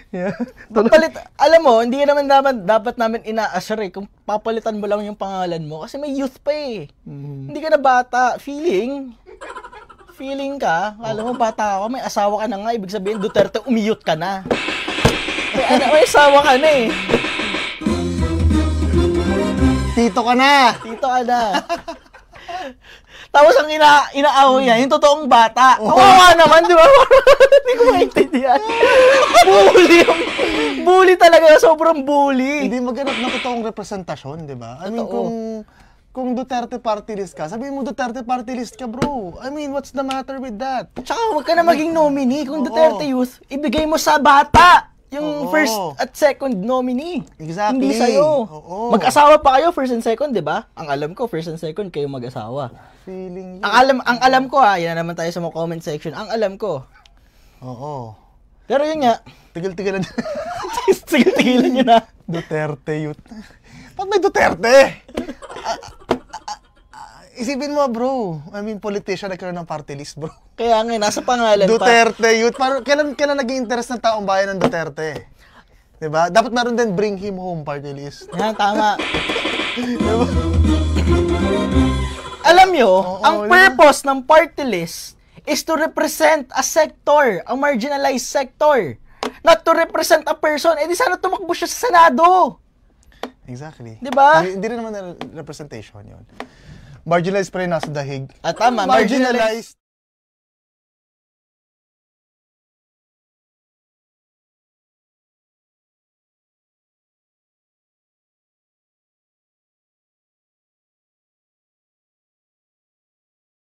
Yeah. Alam mo, hindi naman dapat namin ina-assure kung papalitan mo lang yung pangalan mo kasi may youth pa eh. Hindi ka na bata. Feeling ka, alam mo bata ako, may asawa ka na nga, ibig sabihin Duterte, umiyot ka na. May asawa ka na eh. Tito ka na! Tapos ang inaaway niya, yung totoong bata. Oo nga naman, di ba? Hindi ko maintindihan. Bully talaga, sobrang bully. Hindi maghanap ng totoong representasyon, di ba? I mean, kung Duterte party list ka, sabihin mo Duterte party list ka, bro. I mean, what's the matter with that? Tsaka huwag ka na maging nominee. Kung Duterte Youth, ibigay mo sa bata. Yung first at second nominee. Exactly. Hindi sa'yo. Mag-asawa pa kayo, first and second, di ba? Ang alam ko, first and second, kayo mag-asawa. Feeling Ang alam ko yan na naman tayo sa mga comment section. Ang alam ko. Oo. Pero yun nga. Tigil-tigilan. Tigil-tigilan nyo na. Duterte Youth. Ba't may Duterte? Isipin mo, bro. I mean, politician nagkaroon ng party list, bro. Kaya nga, nasa pangalan Duterte Youth. Kailan naging interest ng taong bayan ng Duterte? Diba? Dapat meron din bring him home party list. Yan, tama. Diba? Alam nyo, ang purpose ng party list is to represent a sector, a marginalized sector. Not to represent a person. Eh di sana tumakbo siya sa Senado. Exactly. Diba? Hindi rin naman representation yun. Marginalized pa rin nasa dahig. Tama, marginalized.